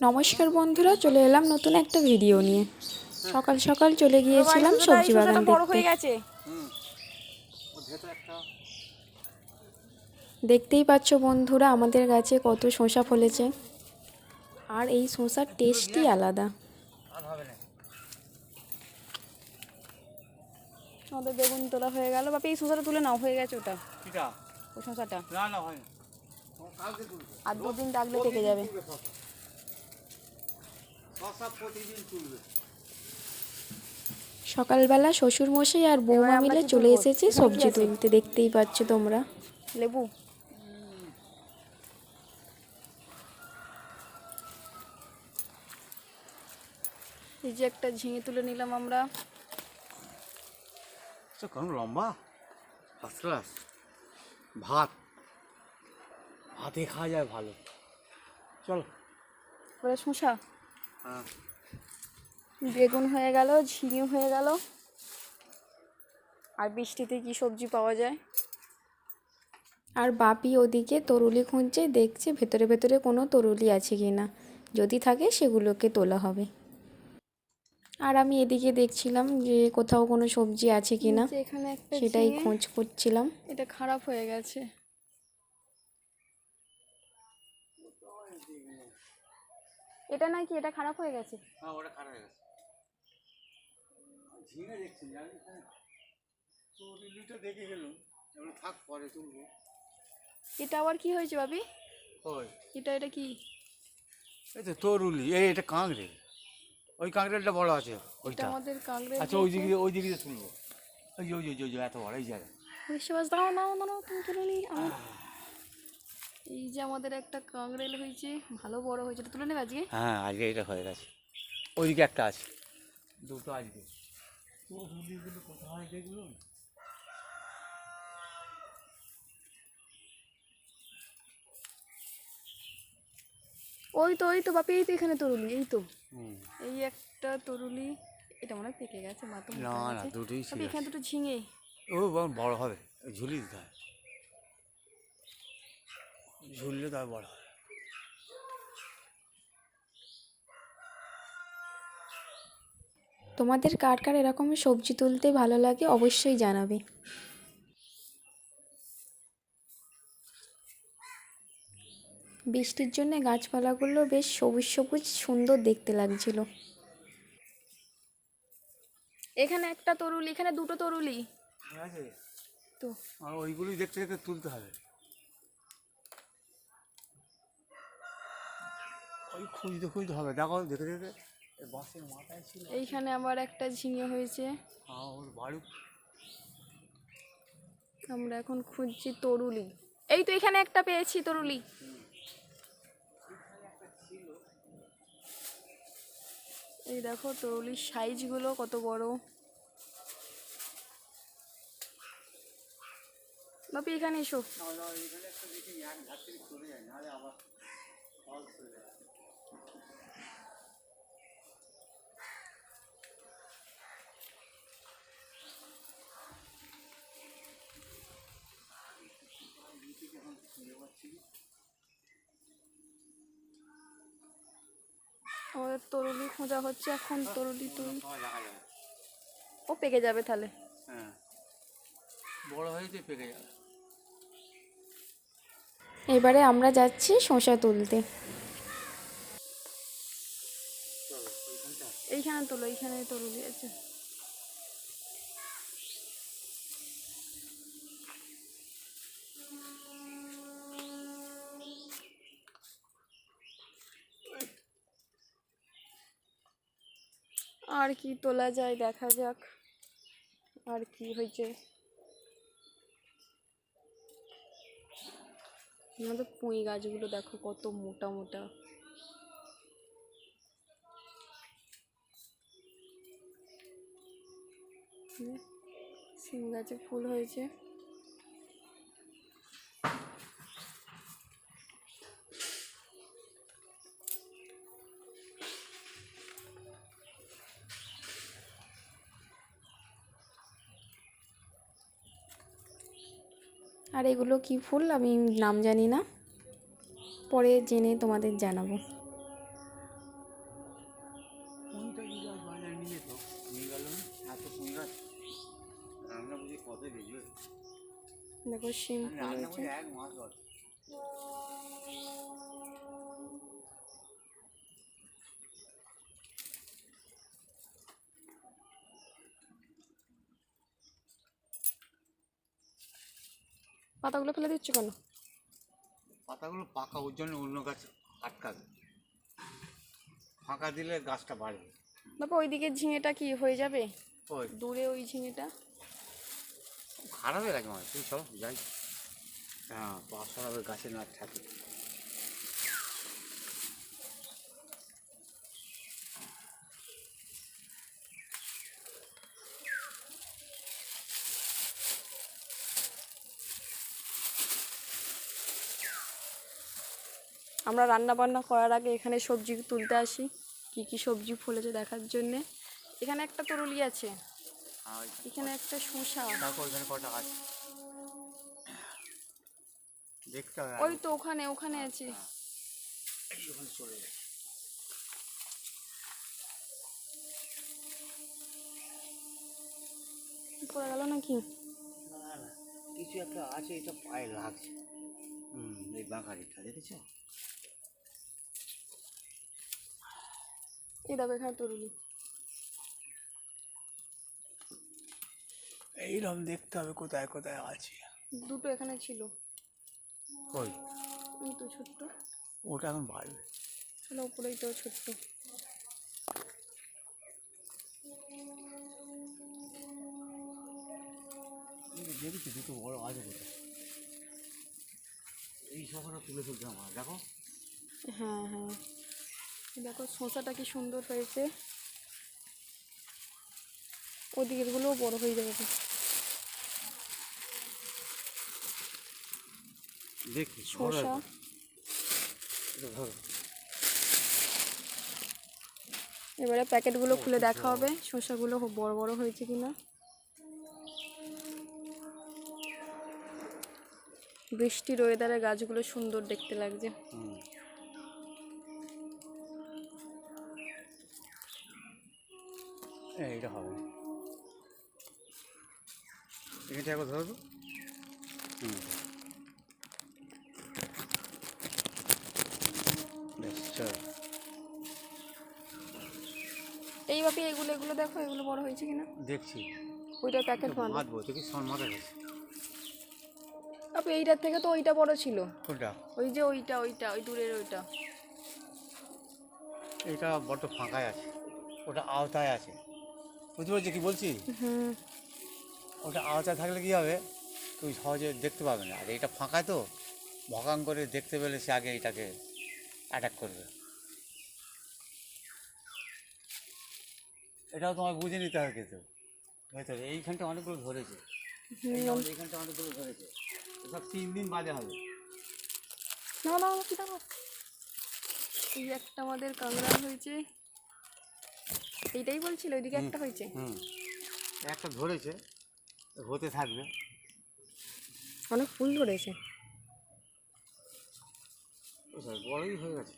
নমস্কার বন্ধুরা, চলে এলাম নতুন একটা ভিডিও নিয়ে। সকাল সকাল চলে গিয়েছিলাম সবজি বাগান দেখতে। দেখতেই পাচ্ছ বন্ধুরা, আমাদের গাছে কত শসা ফলেছে, আর এই শসার টেস্টই আলাদা। আমাদের বেগুন তোলা হয়ে গেল। বাপি, এই শসাটা তুলে নাও, হয়ে গেছে ওটা। ওই শসাটা আর দুদিন রাখলে পেকে যাবে। সকালবেলা শ্বশুর মশাই আর বৌমা মিলে চলে এসেছে সবজি তুলতে, দেখতেই পাচ্ছ তোমরা। লেবু, এই যে একটা ঝিঙে তুলে নিলাম আমরা। কেমন লম্বা, ফার্স্ট ক্লাস। ভাতে খাওয়া যায় ভালো। চল, শসা, হ্যাঁ, বেগুন হয়ে গেল, ঝিঙে হয়ে গেল। আর বৃষ্টিতে কি সবজি পাওয়া যায়। আর বাপি ওদিকে তরুলি খুঁজছে, দেখছে ভেতরে ভেতরে কোনো তরুলি আছে কিনা, যদি থাকে সেগুলোকে তোলা হবে। আর আমি এদিকে দেখছিলাম যে কোথাও কোনো সবজি আছে কিনা, সেটাই খোঁজ করছিলাম। এটা খারাপ হয়ে গেছে। এটা নাকি এটা খারাপ হয়ে গেছে। হ্যাঁ, ওটা খারাপ হয়ে গেছে। ঝিঙে দেখছি, জানি না তো লিলিটা দেখে গেলাম, এবার থাক, পরে তুলবো। এটা আবার কি হয়েছে বাবি? ওই এটা কি? এই তো তরুলি, এটা কাঁকড়ে। ওই কাঁকড়েলটা বড় আছে ওইটা। আমাদের কাঁকড়ে। আচ্ছা, ওই দিকে তুলবো। ওই এত বড় এই জায়গা। দাও নাও নাও, তুমি তুলে নি। এই যে আমাদের একটা কাঁকড়েল হয়েছে, ভালো বড় হয়েছে, তুলে নেবে আজকে। হ্যাঁ, আজকে এটা হয়ে গেছে। ওইদিকে একটা আছে, দুটো আজকে। তরুলিগুলো কোথায় দেখলো? ওই তো বাপি, এই তো এখানে তরুলি, এই তো এই একটা তরুলি। এটা মনে হয় পেকে গেছে, মা তো না না, দুটোই ছিল। এখানে দুটো ঝিঙে। ও বড় হবে, ঝুলি দিতে হয়, ঝুললে তার বড় হয়। তোমাদের কার কার এরকম সবজি তুলতে ভালো লাগে অবশ্যই জানাবে। বৃষ্টির জন্য গাছপালাগুলো বেশ সবুজ সবুজ সুন্দর দেখতে লাগছিল। এখানে একটা তরুলি, এখানে দুটো তরুলি আছে তো। আর ওইগুলোই দেখতে দেখতে তুলতে হবে। ওই খুঁজতে হবে, দেখো দেখে দেখে বাঁশের মাথায় ছিল। এইখানে আবার একটা ঝিঙে হয়েছে। হ্যাঁ, ওর বাড়ি। আমরা এখন খুঁজছি তরুলি। এই তো এখানে একটা পেয়েছি তরুলি। এই দেখো তরুলির সাইজগুলো কত বড়। বাপি এখানে এসো। আমাদের তরুলি খোঁজা হচ্ছে এখন। তরুলি ও পেকে যাবে তাহলে। হ্যাঁ, বড় হয়েছে, পেকে যাবে। এবারে আমরা যাচ্ছি শসা তুলতে। এইখানে তোলো, এইখানে তরুলি আছে। আর কি তোলা যায় দেখা যাক, আর কি হয়েছে। আমাদের পুঁই গাছগুলো দেখো কত মোটা মোটা। সিম গাছে ফুল হয়েছে। আর এগুলো কি ফুল আমি নাম জানি না, পরে জেনে তোমাদের জানাবো। রান্না বুঝি কত বেজে দেখো শিম ফুল রান্না হয়েছে। বুঝি 1 মাস ধরে। পাতাগুলো ফেলে দিচ্ছ কেন? পাতাগুলো পাকা, ওর জন্য অন্য গাছ আটকাবে, ফাঁকা দিলে গাছটা বাড়বে। বাবা ওইদিকে ঝিঙেটা কি হয়ে যাবে? ওই দূরে ওই ঝিঙেটা খারাপ হয়ে গেছে, মানে তুই চল যাই। হ্যাঁ, পা সরাবে, গাছে না থাকে। আমরা রান্না বান্না করার আগে এখানে সবজি তুলতে আসি, কি কি সবজি ফলেছে দেখার জন্যে। এখানে একটা তরুলি আছে, এখানে একটা শসা, দেখো ওইখানে কটা আছে, দেখতে হবে। ওই তো ওখানে ওখানে আছে। এই ওখানে চলে গেছে। পড়ে গেল নাকি? না না, কিছু একটা আছে, এটা পায়ে লাগছে। এই বাঁকারিটা দেখেছ? এই দেখো এখানে তরুলি। এইরকম দেখতে হবে কোথায় কোথায় আছে। দুটো এখানে ছিল, কই? এই তো ছোট্ট, ওটা এখন বাড়বে। চলো উপরেই তো ছোট্ট। দেখেছি দুটো বড় আছে কোথায়। এই শশাটা তুলে ফেলতে আমার, দেখো। হ্যাঁ হ্যাঁ, দেখো শসাটা কি সুন্দর হয়েছে, ওদিকের গুলোও বড় হয়ে যাবে। দেখি শসা ধরো। এবারে প্যাকেটগুলো খুলে দেখা হবে শসাগুলো বড় বড় হয়েছে কিনা। বৃষ্টির ওয়েদারে গাছগুলো সুন্দর দেখতে লাগছে। এইটা হবে, এটা একবার ধরো। বেশ, চল। এই বাপি এগুলো এগুলো দেখো, এগুলো বড় হয়েছে কিনা। দেখছি, ওইটা প্যাকেট বাঁধো। মাতবো দেখি, সন মাথা গেছে। আপনি এইটার থেকে তো ওইটা বড় ছিল। কোনটা? ওই যে ওইটা ওইটা ওই দূরের ওইটা। এটা বড্ড ফাঁকায় আছে, ওটা আওতায় আছে, বুঝতে পারছি কি বলছি? হুম, ওটা আওতায় থাকলে কী হবে, তুই সহজে দেখতে পাবে না। আর এটা ফাঁকায় তো, ভকাং করে দেখতে পেলে সে আগে এটাকে অ্যাটাক করবে। এটাও তোমায় বুঝে নিতে হবে কিন্তু ভেতরে। এইখানটা অনেকগুলো ধরেছে, এইখানটা অনেকগুলো ধরেছে, সব 3 দিন বাদে হবে। না না কি দাঁড়াও, এই একটা আমাদের কাঁকড়া হয়েছে, এইটাই বলছিল ওইদিকে একটা হয়েছে। একটা ধরেছে, হতে থাকবে। অনেক ফুল ধরেছে। বড়ই হয়ে গেছে।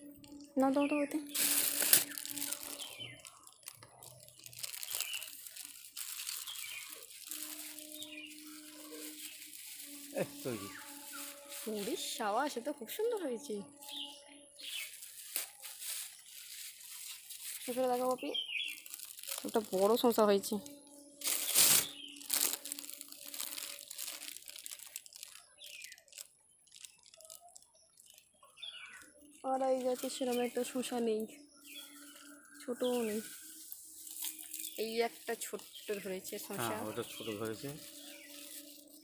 না দাও তো ওতে। তৈরি পুরীর সাওয়া, সে তো খুব সুন্দর হয়েছে। শসাটা দেখো বাপি, ওটা বড় শসা হয়েছে। আর এই গাছে সেরকম একটা শসা নেই, ছোটও নেই। এই একটা ছোট্ট ধরেছে শসা। হ্যাঁ, ওটা ছোটো ধরেছে।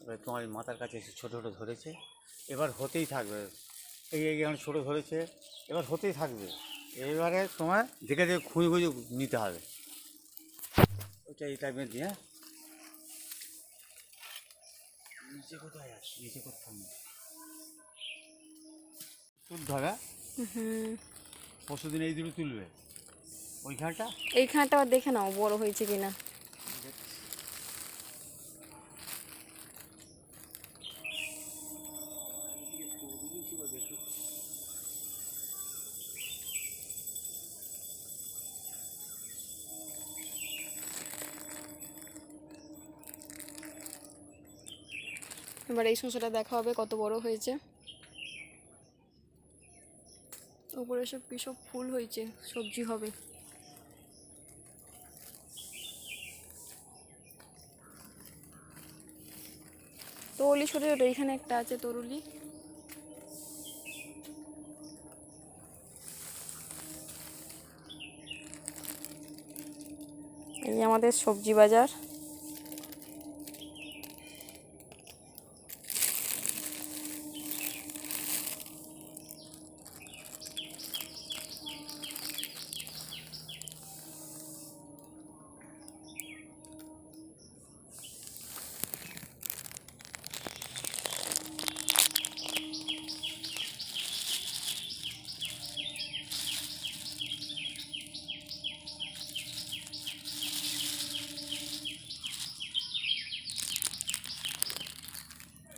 এবার তোমার এই মাথার কাছে এসে ছোটো ছোটো ধরেছে, এবার হতেই থাকবে। এই এখন ছোটো ধরেছে, এবার হতেই থাকবে। এবারে তোমার দেখে দেখে খুঁজে খুঁজে নিতে হবে। ওইটা এই টাইপের দিয়ে। নিচে কোথায় আছে? নিচে কোথাও নেই। তুলতে হবে। হুম, পরশু দিন এই দুটো তুলবে, ওইখানটা। এইখানটা আবার দেখে নাও বড় হয়েছে কিনা। এবার এই শসাটা দেখা হবে কত বড় হয়েছে। উপরে সব কি সব ফুল হয়েছে, সবজি হবে। তরুলি ছোটো ছোটো, এইখানে একটা আছে তরুলি। এই আমাদের সবজি বাজার।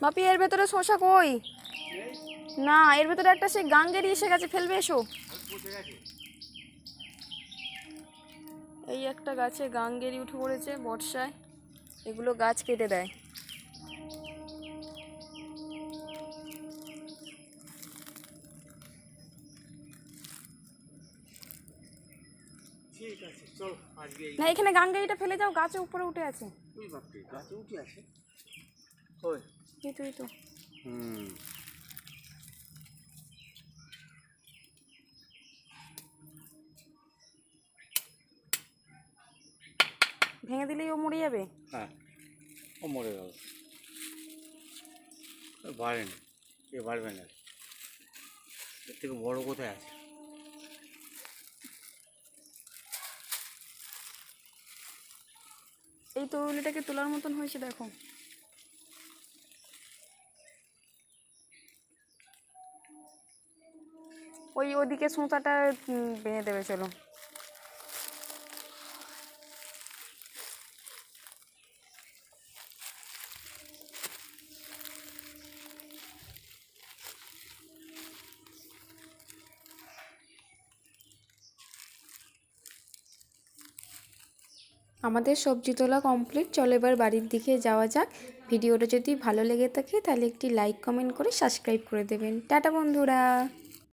বাপি এর ভেতরে শসা কই? না, এর ভেতরে একটা সেই গাঙ্গেরি এসে গেছে, ফেলবে এসো। এই একটা গাছে গাঙ্গেরি উঠে পড়েছে বর্ষায়, এগুলো গাছ কেটে দেয়। ঠিক আছে চল আজকে না, এখানে গাঙ্গেরিটা ফেলে যাও, গাছে উপরে উঠে আছে। ওই বাপরে গাছে উঠে আসে। ওই এই তো এই তো। ভেঙে দিলেই ও মরে যাবে। হ্যাঁ, ও মরে গেল, বাড়ে না, এ বাড়বে না। এর থেকে বড় কোথায় আছে? এই তরুলিটাকে তোলার মতন হয়েছে দেখো। ওদিকে সুতাটা বেঁধে দেবে, চলো। আমাদের সবজি তোলা কমপ্লিট, চলো এবার বাড়ির দিকে যাওয়া যাক। ভিডিওটা যদি ভালো লেগে থাকে তাহলে একটি লাইক কমেন্ট করে সাবস্ক্রাইব করে দেবেন। টাটা বন্ধুরা।